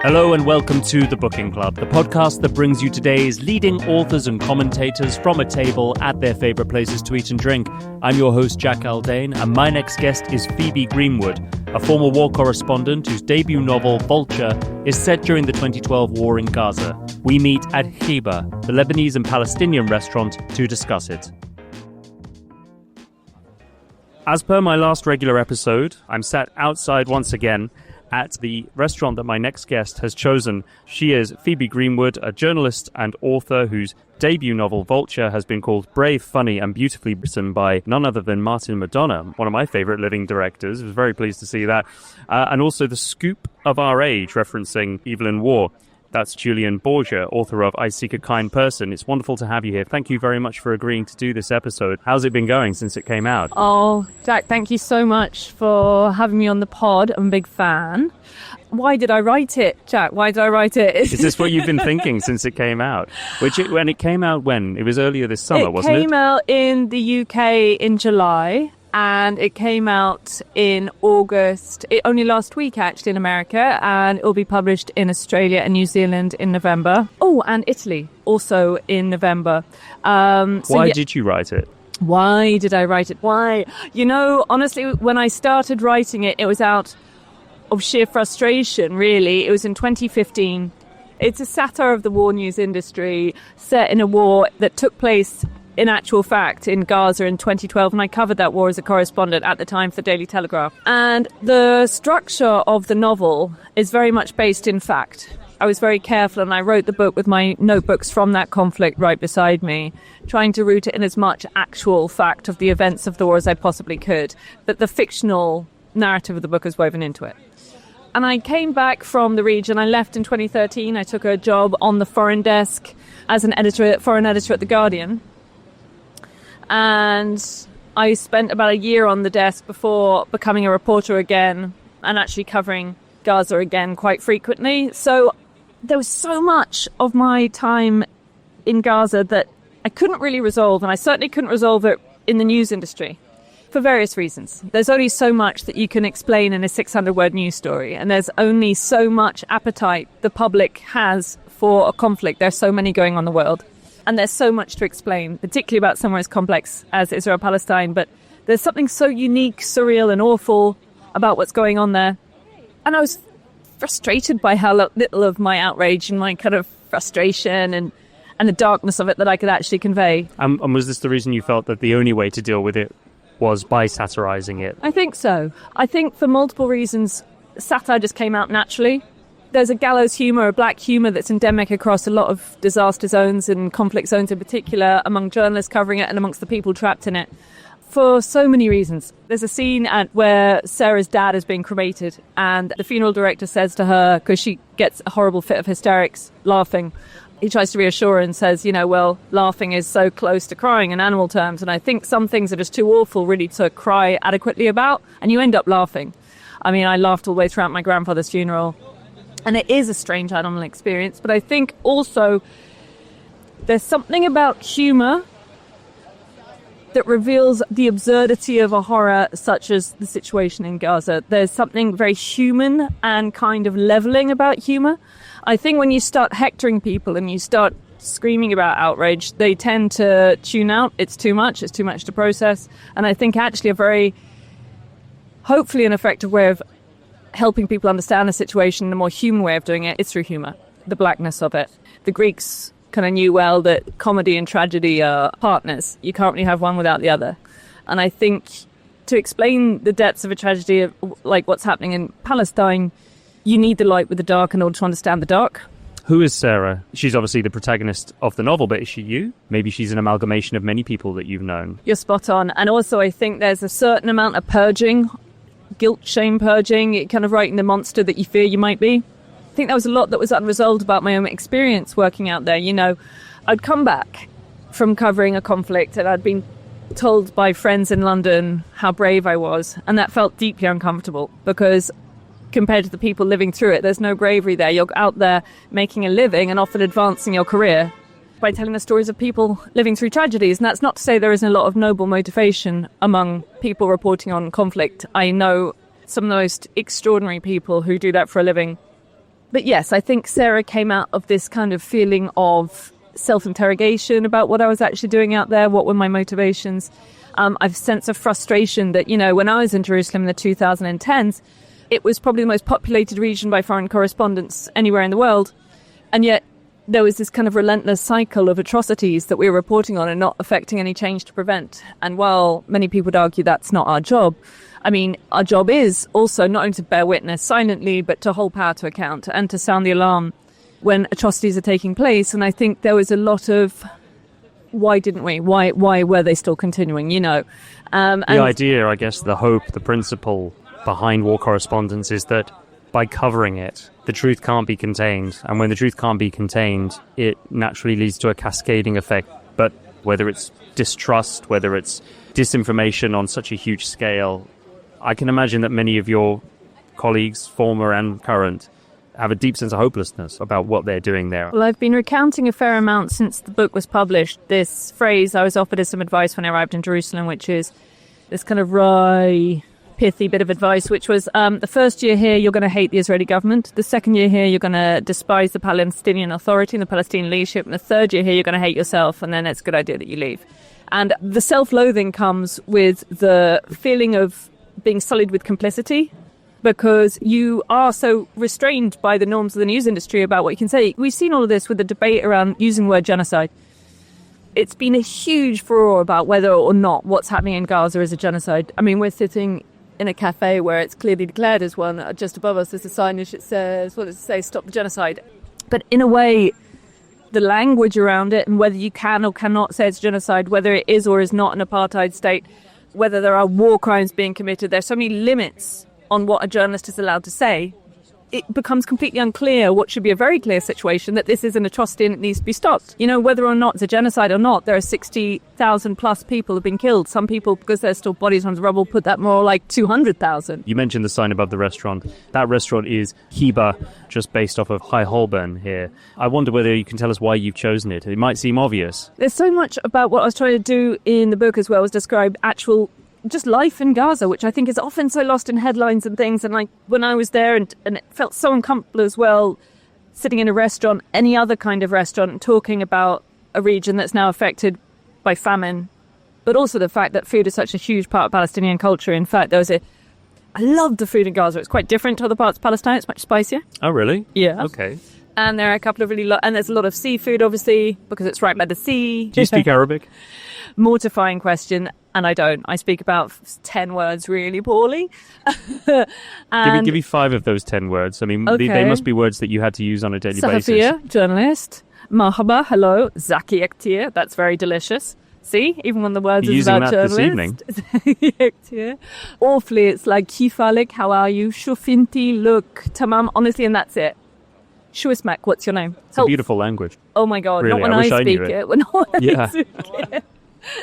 Hello and welcome to The Booking Club, the podcast that brings you today's leading authors and commentators from a table at their favourite places to eat and drink. I'm your host, Jack Aldain, and my next guest is Phoebe Greenwood, a former war correspondent whose debut novel, Vulture, is set during the 2012 war in Gaza. We meet at Humour, the Lebanese and Palestinian restaurant, to discuss it. As per my last regular episode, I'm sat outside once again at the restaurant that my next guest has chosen. She is Phoebe Greenwood, a journalist and author whose debut novel, Vulture, has been called brave, funny and beautifully written by none other than Martin McDonagh, one of my favourite living directors. I was very pleased to see that. And also The Scoop of Our Age, referencing Evil in War. That's Julian Borgia, author of I Seek a Kind Person. It's wonderful to have you here. Thank you very much for agreeing to do this episode. How's it been going since it came out? Oh, Jack, thank you so much for having me on the pod. I'm a big fan. Why did I write it, Jack? Why did I write it? Is this what you've been thinking since it came out? When it came out when? It was earlier this summer, wasn't it? It came out in the UK in July. And it came out in August, only last week actually in America, and it will be published in Australia and New Zealand in November. Oh, and Italy also in November. Why did you write it? Why did I write it? Why? You know, honestly, when I started writing it, it was out of sheer frustration, really. It was in 2015. It's a satire of the war news industry set in a war that took place in actual fact in Gaza in 2012, and I covered that war as a correspondent at the time for Daily Telegraph. And the structure of the novel is very much based in fact. I was very careful, and I wrote the book with my notebooks from that conflict right beside me, trying to root it in as much actual fact of the events of the war as I possibly could, but the fictional narrative of the book is woven into it. And I came back from the region. I left in 2013. I took a job on the foreign desk as foreign editor at The Guardian. And I spent about a year on the desk before becoming a reporter again and actually covering Gaza again quite frequently. So there was so much of my time in Gaza that I couldn't really resolve, and I certainly couldn't resolve it in the news industry for various reasons. There's only so much that you can explain in a 600-word news story, and there's only so much appetite the public has for a conflict. There's so many going on in the world. And there's so much to explain, particularly about somewhere as complex as Israel-Palestine. But there's something so unique, surreal and awful about what's going on there. And I was frustrated by how little of my outrage and my kind of frustration and the darkness of it that I could actually convey. And was this the reason you felt that the only way to deal with it was by satirising it? I think so. I think for multiple reasons, satire just came out naturally. There's a gallows humour, a black humour that's endemic across a lot of disaster zones and conflict zones in particular, among journalists covering it and amongst the people trapped in it, for so many reasons. There's a scene where Sara's dad is being cremated, and the funeral director says to her, because she gets a horrible fit of hysterics, laughing, he tries to reassure her and says, well, laughing is so close to crying in animal terms, and I think some things are just too awful really to cry adequately about, and you end up laughing. I mean, I laughed all the way throughout my grandfather's funeral. And it is a strange animal experience, but I think also there's something about humour that reveals the absurdity of a horror such as the situation in Gaza. There's something very human and kind of levelling about humour. I think when you start hectoring people and you start screaming about outrage, they tend to tune out. It's too much to process. And I think actually hopefully an effective way of helping people understand the situation, the more human way of doing it is through humour, the blackness of it. The Greeks kind of knew well that comedy and tragedy are partners. You can't really have one without the other. And I think to explain the depths of a tragedy of, like what's happening in Palestine, you need the light with the dark in order to understand the dark. Who is Sara? She's obviously the protagonist of the novel, but is she you? Maybe she's an amalgamation of many people that you've known. You're spot on. And also I think there's a certain amount of purging, guilt, shame purging, kind of writing the monster that you fear you might be. I think there was a lot that was unresolved about my own experience working out there. I'd come back from covering a conflict and I'd been told by friends in London how brave I was, and that felt deeply uncomfortable because compared to the people living through it, there's no bravery there. You're out there making a living and often advancing your career by telling the stories of people living through tragedies. And that's not to say there isn't a lot of noble motivation among people reporting on conflict. I know some of the most extraordinary people who do that for a living. But yes, I think Sara came out of this kind of feeling of self-interrogation about what I was actually doing out there, what were my motivations. I've sense of frustration that, when I was in Jerusalem in the 2010s, it was probably the most populated region by foreign correspondents anywhere in the world. And yet there was this kind of relentless cycle of atrocities that we were reporting on and not affecting any change to prevent. And while many people would argue that's not our job, I mean, our job is also not only to bear witness silently, but to hold power to account and to sound the alarm when atrocities are taking place. And I think there was a lot of, why didn't we? Why were they still continuing, The idea, I guess, the hope, the principle behind war correspondence is that by covering it, the truth can't be contained. And when the truth can't be contained, it naturally leads to a cascading effect. But whether it's distrust, whether it's disinformation on such a huge scale, I can imagine that many of your colleagues, former and current, have a deep sense of hopelessness about what they're doing there. Well, I've been recounting a fair amount since the book was published. This phrase I was offered as some advice when I arrived in Jerusalem, which is this kind of wry, pithy bit of advice, which was the first year here, you're going to hate the Israeli government. The second year here, you're going to despise the Palestinian Authority and the Palestinian leadership. And the third year here, you're going to hate yourself. And then it's a good idea that you leave. And the self-loathing comes with the feeling of being sullied with complicity, because you are so restrained by the norms of the news industry about what you can say. We've seen all of this with the debate around using the word genocide. It's been a huge furore about whether or not what's happening in Gaza is a genocide. I mean, we're sitting in a cafe where it's clearly declared as one. Just above us there's a signage that says, what does it say? Stop the genocide. But in a way, the language around it and whether you can or cannot say it's genocide, whether it is or is not an apartheid state, whether there are war crimes being committed, there's so many limits on what a journalist is allowed to say. It becomes completely unclear what should be a very clear situation, that this is an atrocity and it needs to be stopped. Whether or not it's a genocide or not, there are 60,000 plus people have been killed. Some people, because there's still bodies on the rubble, put that more like 200,000. You mentioned the sign above the restaurant. That restaurant is Hiba, just based off of High Holborn here. I wonder whether you can tell us why you've chosen it. It might seem obvious. There's so much about what I was trying to do in the book as well, was describe actual just life in Gaza, which I think is often so lost in headlines and things. And like when I was there, and it felt so uncomfortable as well, sitting in a restaurant, any other kind of restaurant, and talking about a region that's now affected by famine, but also the fact that food is such a huge part of Palestinian culture. In fact, I loved the food in Gaza. It's quite different to other parts of Palestine. It's much spicier. Oh, really? Yeah. Okay. And there are a couple of and there's a lot of seafood, obviously, because it's right by the sea. Do you speak Arabic? Mortifying question. And I don't. I speak about 10 words really poorly. Give me 5 of those 10 words. I mean, okay. They must be words that you had to use on a daily basis. Sahafia, journalist. Marhaba, hello. Zaki ektir, that's very delicious. See, even when the words is about journalist. Ektir. Awfully, it's like kifalik, how are you? Shufinti, look, tamam. Honestly, and that's it. Shuismak, what's your name? It's a beautiful language. Oh my God, really, not when I speak it. When I speak it.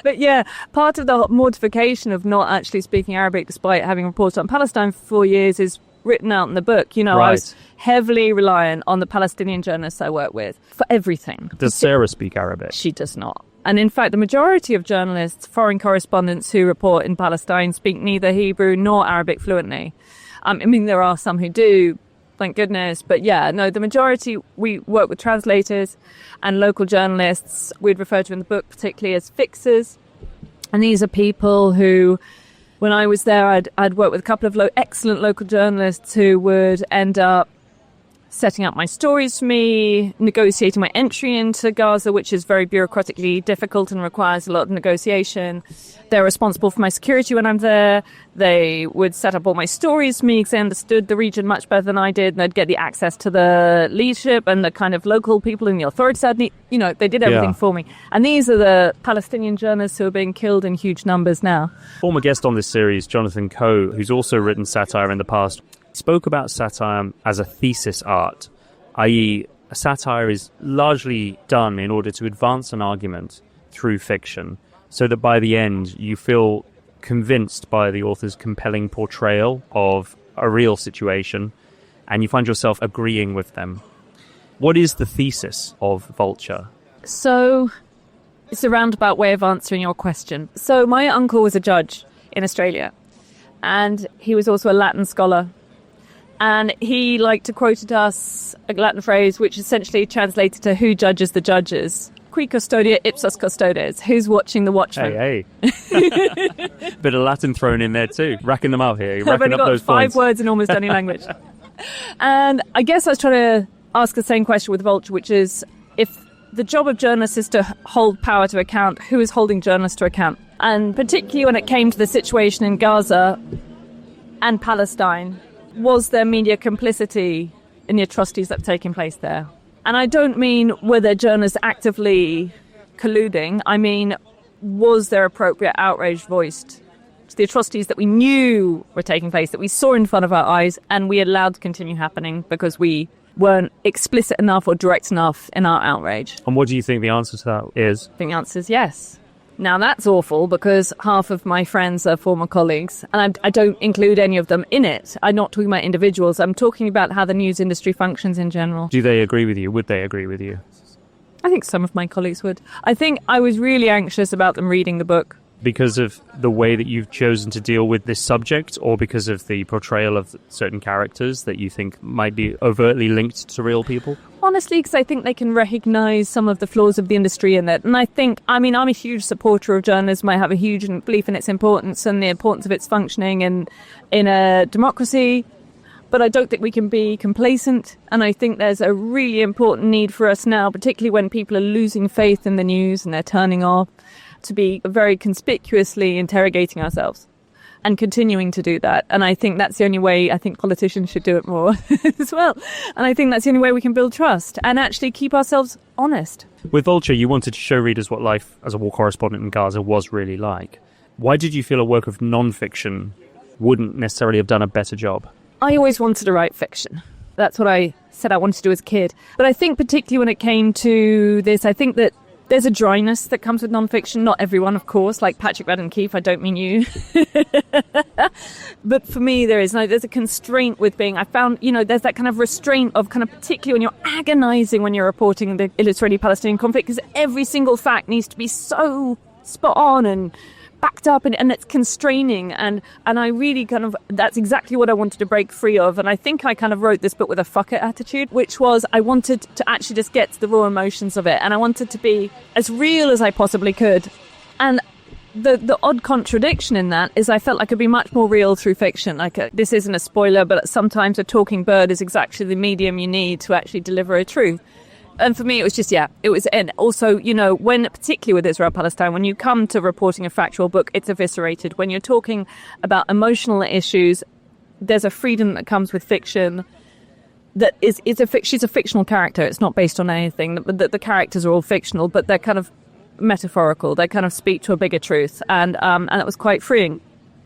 But yeah, part of the mortification of not actually speaking Arabic, despite having reported on Palestine for 4 years, is written out in the book. Right. I was heavily reliant on the Palestinian journalists I work with for everything. Does Sara speak Arabic? She does not. And in fact, the majority of journalists, foreign correspondents who report in Palestine, speak neither Hebrew nor Arabic fluently. I mean, there are some who do, thank goodness. But yeah, no, the majority, we work with translators and local journalists. We'd refer to in the book particularly as fixers. And these are people who, when I was there, I'd worked with a couple of excellent local journalists who would end up setting up my stories for me, negotiating my entry into Gaza, which is very bureaucratically difficult and requires a lot of negotiation. They're responsible for my security when I'm there. They would set up all my stories for me because they understood the region much better than I did. And they'd get the access to the leadership and the kind of local people in the authorities. They did everything for me. And these are the Palestinian journalists who are being killed in huge numbers now. Former guest on this series, Jonathan Coe, who's also written satire in the past, spoke about satire as a thesis art, i.e. a satire is largely done in order to advance an argument through fiction, so that by the end you feel convinced by the author's compelling portrayal of a real situation and you find yourself agreeing with them. What is the thesis of Vulture? So it's a roundabout way of answering your question. So my uncle was a judge in Australia, and he was also a Latin scholar. And he liked to quote at us a Latin phrase, which essentially translated to "Who judges the judges?" Qui custodia ipsos custodes. Who's watching the watchman? Hey. Bit of Latin thrown in there too. Racking them up here. You're I've racking only up got those 5 points. words in almost any language. And I guess I was trying to ask the same question with Vulture, which is, if the job of journalists is to hold power to account, who is holding journalists to account? And particularly when it came to the situation in Gaza and Palestine, was there media complicity in the atrocities that were taking place there? And I don't mean were there journalists actively colluding. I mean, was there appropriate outrage voiced to the atrocities that we knew were taking place, that we saw in front of our eyes, and we allowed to continue happening because we weren't explicit enough or direct enough in our outrage? And what do you think the answer to that is? I think the answer is yes. Now, that's awful because half of my friends are former colleagues, and I don't include any of them in it. I'm not talking about individuals. I'm talking about how the news industry functions in general. Do they agree with you? Would they agree with you? I think some of my colleagues would. I think I was really anxious about them reading the book. Because of the way that you've chosen to deal with this subject, or because of the portrayal of certain characters that you think might be overtly linked to real people? Honestly, because I think they can recognise some of the flaws of the industry in it. And I think, I'm a huge supporter of journalism. I have a huge belief in its importance and the importance of its functioning in a democracy. But I don't think we can be complacent. And I think there's a really important need for us now, particularly when people are losing faith in the news and they're turning off, to be very conspicuously interrogating ourselves and continuing to do that. And I think that's the only way. I think politicians should do it more as well. And I think that's the only way we can build trust and actually keep ourselves honest. With Vulture, you wanted to show readers what life as a war correspondent in Gaza was really like. Why did you feel a work of non-fiction wouldn't necessarily have done a better job? I always wanted to write fiction. That's what I said I wanted to do as a kid. But I think particularly when it came to this, I think that there's a dryness that comes with non-fiction. Not everyone, of course, like Patrick Radden Keefe, I don't mean you. But for me, there's a constraint with being, I found, there's that kind of restraint of kind of particularly when you're agonizing when you're reporting the Israeli-Palestinian conflict, because every single fact needs to be so spot on and backed up, and it's constraining, and I really that's exactly what I wanted to break free of. And I think I kind of wrote this book with a fuck it attitude, which was I wanted to actually just get to the raw emotions of it, and I wanted to be as real as I possibly could. And the odd contradiction in that is I felt like I could be much more real through fiction. This isn't a spoiler, but sometimes a talking bird is exactly the medium you need to actually deliver a truth. And for me, it was just, it was, and also, when, particularly with Israel-Palestine, when you come to reporting a factual book, it's eviscerated. When you're talking about emotional issues, there's a freedom that comes with fiction that she's a fictional character. It's not based on anything. The characters are all fictional, but they're kind of metaphorical. They kind of speak to a bigger truth. And it was quite freeing.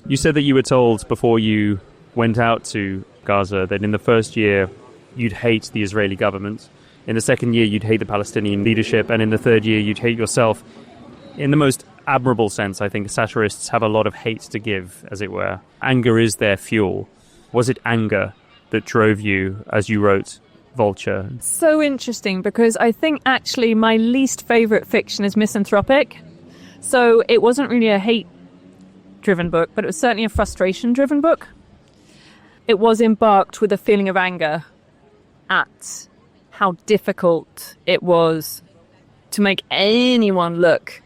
You said that you were told before you went out to Gaza that in the first year, you'd hate the Israeli government. In the second year, you'd hate the Palestinian leadership. And in the third year, you'd hate yourself. In the most admirable sense, I think satirists have a lot of hate to give, as it were. Anger is their fuel. Was it anger that drove you as you wrote Vulture? So interesting, because I think actually my least favourite fiction is misanthropic. So it wasn't really a hate-driven book, but it was certainly a frustration-driven book. It was embarked with a feeling of anger at how difficult it was to make anyone look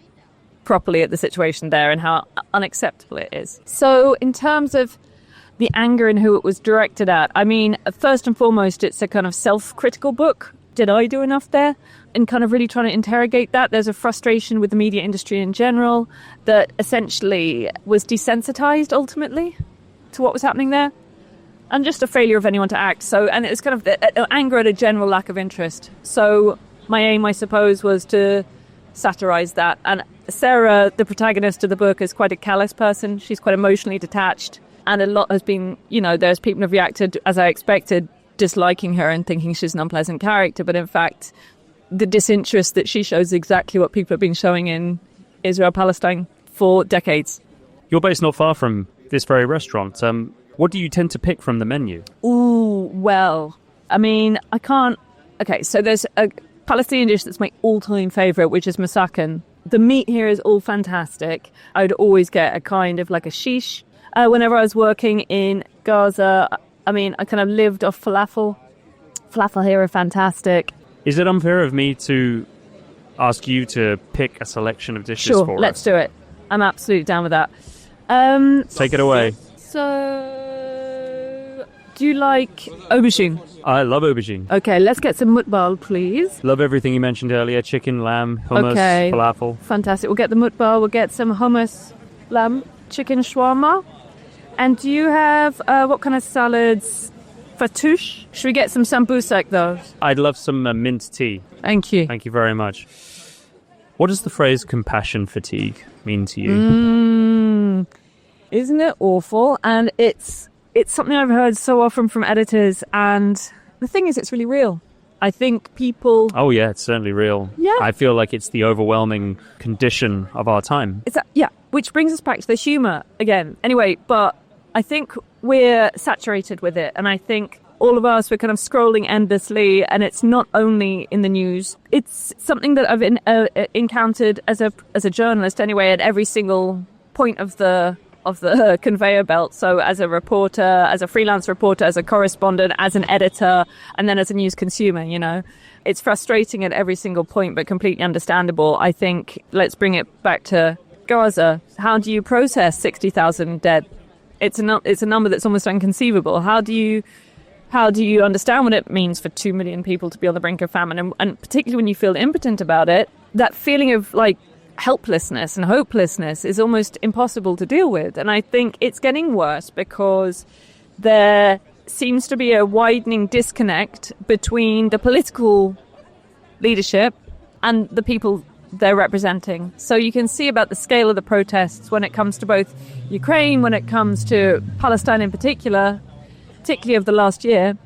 properly at the situation there and how unacceptable it is. So in terms of the anger and who it was directed at, first and foremost, it's a kind of self-critical book. Did I do enough there? And kind of really trying to interrogate that. There's a frustration with the media industry in general that essentially was desensitized ultimately to what was happening there. And just a failure of anyone to act. And it was kind of anger at a general lack of interest. So my aim, I suppose, was to satirize that. And Sara, the protagonist of the book, is quite a callous person. She's quite emotionally detached. And a lot has been, there's people have reacted, as I expected, disliking her and thinking she's an unpleasant character. But in fact, the disinterest that she shows is exactly what people have been showing in Israel-Palestine for decades. You're based not far from this very restaurant. What do you tend to pick from the menu? Ooh, well, I can't... Okay, so there's a Palestinian dish that's my all-time favourite, which is masakan. The meat here is all fantastic. I would always get a kind of like a shish. Whenever I was working in Gaza, I mean, I kind of lived off falafel. Falafel here are fantastic. Is it unfair of me to ask you to pick a selection of dishes for us? Sure, let's do it. I'm absolutely down with that. Take it away. So, do you like aubergine? I love aubergine. Okay, let's get some mutbal, please. Love everything you mentioned earlier. Chicken, lamb, hummus, falafel. Fantastic. We'll get the mutbal. We'll get some hummus, lamb, chicken shawarma. And do you have, what kind of salads? Fattoush? Should we get some sambusak, though? I'd love some mint tea. Thank you. Thank you very much. What does the phrase compassion fatigue mean to you? Isn't it awful? And it's something I've heard so often from editors. And the thing is, it's really real. I think people... Oh, yeah, it's certainly real. Yeah. I feel like it's the overwhelming condition of our time. Which brings us back to the humour again. Anyway, but I think we're saturated with it. And I think all of us, we're kind of scrolling endlessly. And it's not only in the news. It's something that I've encountered as a journalist anyway, at every single point of the conveyor belt. So as a reporter, as a freelance reporter, as a correspondent, as an editor, and then as a news consumer, you know. It's frustrating at every single point, but completely understandable. I think, let's bring it back to Gaza. How do you process 60,000 dead? It's a number that's almost inconceivable. How do you understand what it means for 2 million people to be on the brink of famine? And particularly when you feel impotent about it, that feeling of like helplessness and hopelessness is almost impossible to deal with. And I think it's getting worse because there seems to be a widening disconnect between the political leadership and the people they're representing. So you can see about the scale of the protests when it comes to both Ukraine, when it comes to Palestine in particularly of the last year.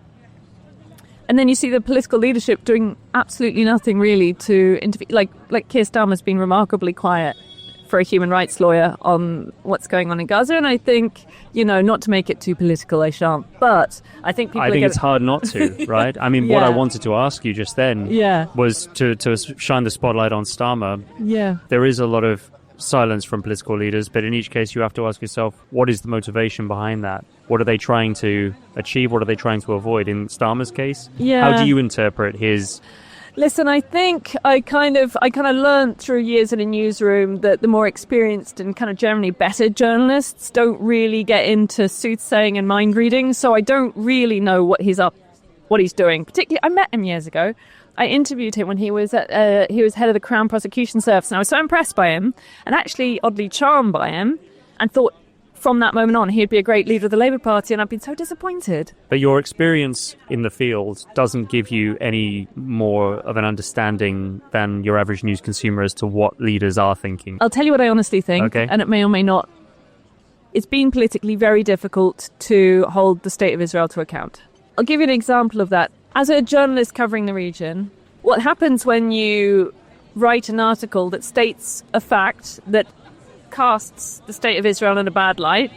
And then you see the political leadership doing absolutely nothing really to intervene. Like Keir Starmer's been remarkably quiet for a human rights lawyer on what's going on in Gaza. And I think, not to make it too political, I shan't. But I think people it's hard not to, right? I mean, what I wanted to ask you just then was to shine the spotlight on Starmer. Yeah. There is a lot of silence from political leaders, but in each case you have to ask yourself, what is the motivation behind that? What are they trying to achieve? What are they trying to avoid? In Starmer's case, how do you interpret his... Listen, I think I kind of learned through years in a newsroom that the more experienced and kind of generally better journalists don't really get into soothsaying and mind reading. So I don't really know what he's doing. Particularly, I met him years ago. I interviewed him when he was head of the Crown Prosecution Service, and I was so impressed by him and actually oddly charmed by him, and thought from that moment on he'd be a great leader of the Labour Party, and I've been so disappointed. But your experience in the field doesn't give you any more of an understanding than your average news consumer as to what leaders are thinking. I'll tell you what I honestly think, and it may or may not. It's been politically very difficult to hold the state of Israel to account. I'll give you an example of that. As a journalist covering the region, what happens when you write an article that states a fact that casts the state of Israel in a bad light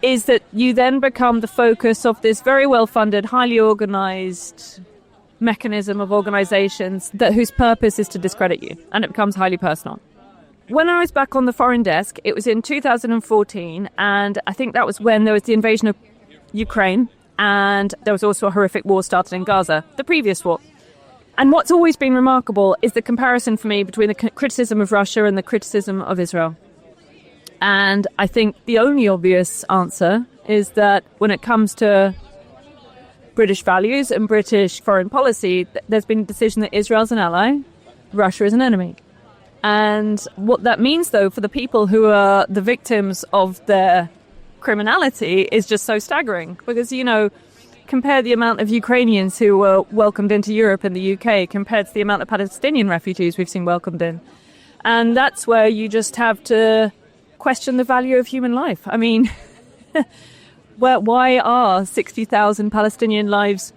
is that you then become the focus of this very well-funded, highly organised mechanism of organisations whose purpose is to discredit you, and it becomes highly personal. When I was back on the foreign desk, it was in 2014, and I think that was when there was the invasion of Ukraine, and there was also a horrific war started in Gaza, the previous war. And what's always been remarkable is the comparison for me between the criticism of Russia and the criticism of Israel. And I think the only obvious answer is that when it comes to British values and British foreign policy, there's been a decision that Israel's an ally, Russia is an enemy. And what that means, though, for the people who are the victims of their criminality is just so staggering. Because, compare the amount of Ukrainians who were welcomed into Europe and the UK compared to the amount of Palestinian refugees we've seen welcomed in. And that's where you just have to question the value of human life. I mean, why are 60,000 Palestinian lives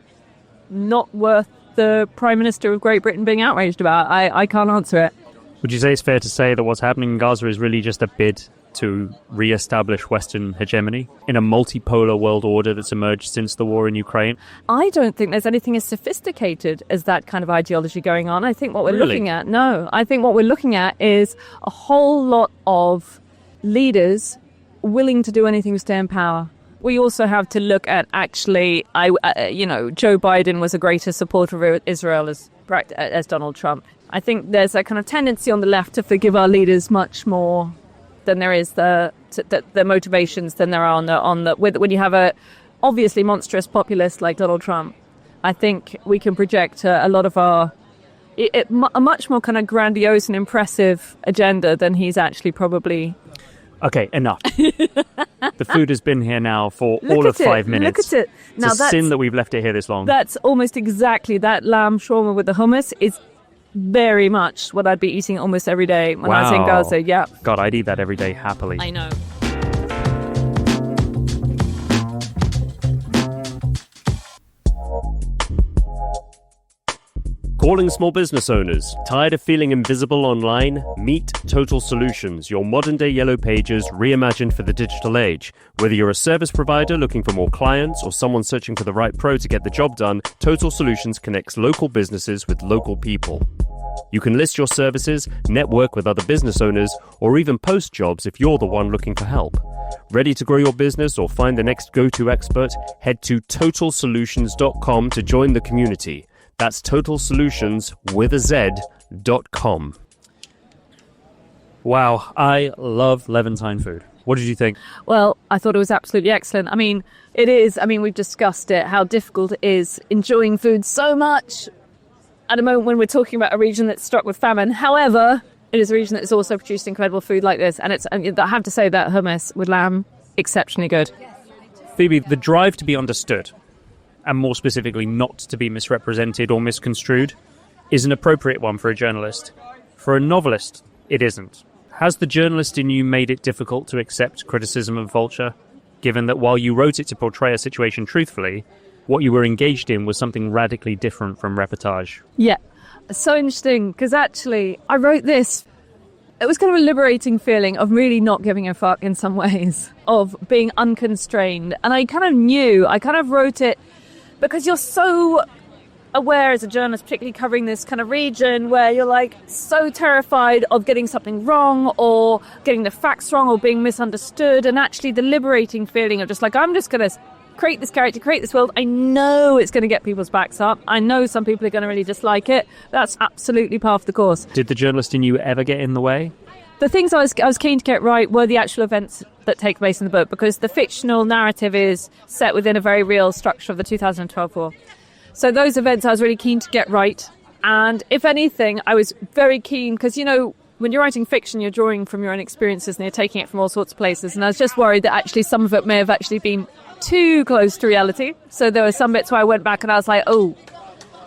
not worth the Prime Minister of Great Britain being outraged about? I can't answer it. Would you say it's fair to say that what's happening in Gaza is really just a bid to re-establish Western hegemony in a multipolar world order that's emerged since the war in Ukraine? I don't think there's anything as sophisticated as that kind of ideology going on. I think what we're looking at is a whole lot of leaders willing to do anything to stay in power. We also have to look at actually, Joe Biden was a greater supporter of Israel as Donald Trump. I think there's a kind of tendency on the left to forgive our leaders much more than there is the motivations than there are when you have a obviously monstrous populist like Donald Trump. I think we can project a lot of a much more kind of grandiose and impressive agenda than he's actually probably. Okay, enough. The food has been here now for all of 5 minutes. Look at it. Now, it's a sin that we've left it here this long. That's almost exactly that lamb shawarma with the hummus is very much what I'd be eating almost every day when I was in Gaza. Yeah. God, I'd eat that every day happily. I know. Calling small business owners. Tired of feeling invisible online? Meet Total Solutions, your modern-day Yellow Pages reimagined for the digital age. Whether you're a service provider looking for more clients or someone searching for the right pro to get the job done, Total Solutions connects local businesses with local people. You can list your services, network with other business owners, or even post jobs if you're the one looking for help. Ready to grow your business or find the next go-to expert? Head to totalsolutions.com to join the community. That's totalsolutions.com. Wow, I love Levantine food. What did you think? Well, I thought it was absolutely excellent. I mean, it is. I mean, we've discussed it, how difficult it is enjoying food so much at a moment when we're talking about a region that's struck with famine. However, it is a region that is also produced incredible food like this. And I have to say that hummus with lamb, exceptionally good. Phoebe, the drive to be understood, and more specifically not to be misrepresented or misconstrued, is an appropriate one for a journalist. For a novelist, it isn't. Has the journalist in you made it difficult to accept criticism of Vulture, given that while you wrote it to portray a situation truthfully, what you were engaged in was something radically different from reportage? Yeah, so interesting, because actually I wrote this. It was kind of a liberating feeling of really not giving a fuck in some ways, of being unconstrained. And I kind of wrote it because you're so aware as a journalist, particularly covering this kind of region where you're like so terrified of getting something wrong or getting the facts wrong or being misunderstood. And actually the liberating feeling of just like, I'm just going to create this character, create this world. I know it's going to get people's backs up. I know some people are going to really dislike it. That's absolutely part of the course. Did the journalist in you ever get in the way? The things I was keen to get right were the actual events that take place in the book, because the fictional narrative is set within a very real structure of the 2012 war. So those events I was really keen to get right. And if anything, I was very keen, because, you know, when you're writing fiction, you're drawing from your own experiences and you're taking it from all sorts of places. And I was just worried that actually some of it may have actually been too close to reality. So there were some bits where I went back and I was like, oh,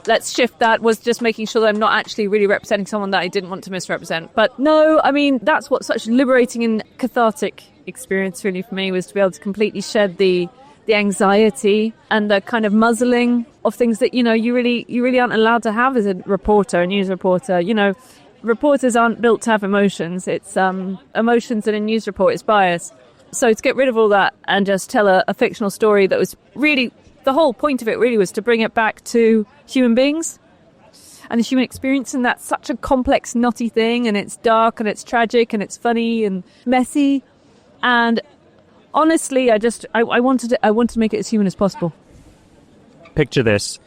let's shift that, was just making sure that I'm not actually really representing someone that I didn't want to misrepresent. But no, I mean, that's what such liberating and cathartic experience really for me was, to be able to completely shed the anxiety and the kind of muzzling of things that, you know, you really aren't allowed to have as a reporter, a news reporter. You know, reporters aren't built to have emotions. It's emotions in a news report is bias. So to get rid of all that and just tell a fictional story that was really, the whole point of it really was to bring it back to human beings and the human experience. And that's such a complex, knotty thing. And it's dark and it's tragic and it's funny and messy. And honestly, I wanted to make it as human as possible. Picture this.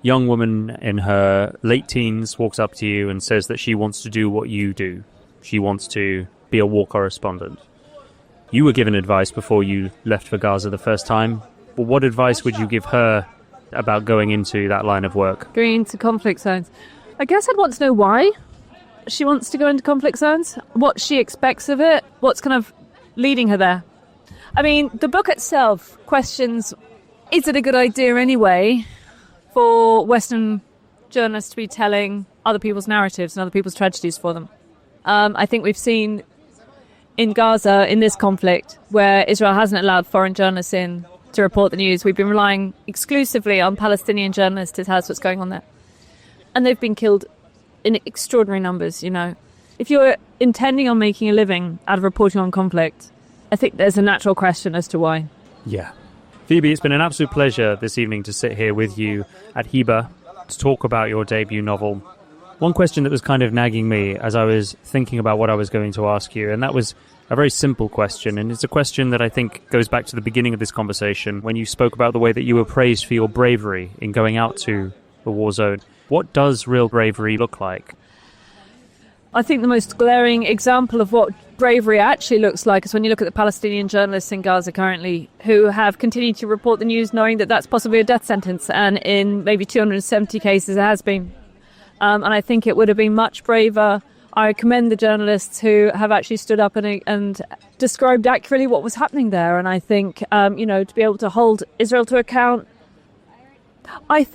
Young woman in her late teens walks up to you and says that she wants to do what you do. She wants to be a war correspondent. You were given advice before you left for Gaza the first time. But what advice would you give her about going into that line of work? Going into conflict zones. I guess I'd want to know why she wants to go into conflict zones, what she expects of it, what's kind of leading her there. I mean, the book itself questions, is it a good idea anyway for Western journalists to be telling other people's narratives and other people's tragedies for them? I think we've seen in Gaza, in this conflict, where Israel hasn't allowed foreign journalists in to report the news, we've been relying exclusively on Palestinian journalists to tell us what's going on there. And they've been killed in extraordinary numbers, you know. If you're intending on making a living out of reporting on conflict, I think there's a natural question as to why. Yeah. Phoebe, it's been an absolute pleasure this evening to sit here with you at Humour to talk about your debut novel. One question that was kind of nagging me as I was thinking about what I was going to ask you, and that was a very simple question, and it's a question that I think goes back to the beginning of this conversation when you spoke about the way that you were praised for your bravery in going out to the war zone. What does real bravery look like? I think the most glaring example of what bravery actually looks like is when you look at the Palestinian journalists in Gaza currently who have continued to report the news knowing that that's possibly a death sentence, and in maybe 270 cases it has been. And I think it would have been much braver. I commend the journalists who have actually stood up and described accurately what was happening there. And I think, to be able to hold Israel to account, I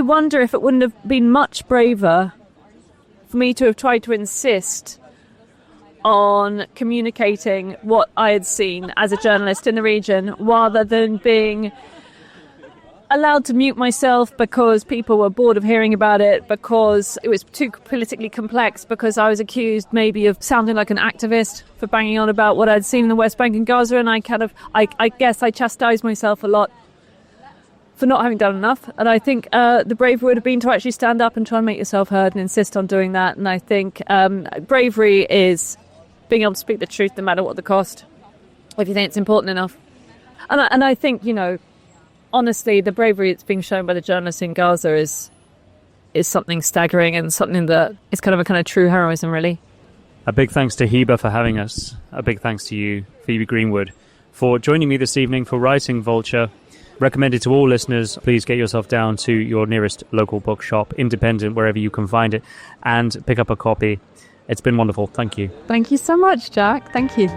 wonder if it wouldn't have been much braver for me to have tried to insist on communicating what I had seen as a journalist in the region, rather than being allowed to mute myself because people were bored of hearing about it, because it was too politically complex, because I was accused maybe of sounding like an activist for banging on about what I'd seen in the West Bank and Gaza, and I guess I chastised myself a lot for not having done enough. And I think the bravery would have been to actually stand up and try and make yourself heard and insist on doing that. And I think bravery is being able to speak the truth no matter what the cost, if you think it's important enough. And I think, honestly, the bravery that's being shown by the journalists in Gaza is something staggering, and something that is kind of true heroism, really. A big thanks to Heba for having us. A big thanks to you, Phoebe Greenwood, for joining me this evening, for writing Vulture. Recommended to all listeners, please get yourself down to your nearest local bookshop, independent, wherever you can find it, and pick up a copy. It's been wonderful. Thank you. Thank you so much, Jack. Thank you.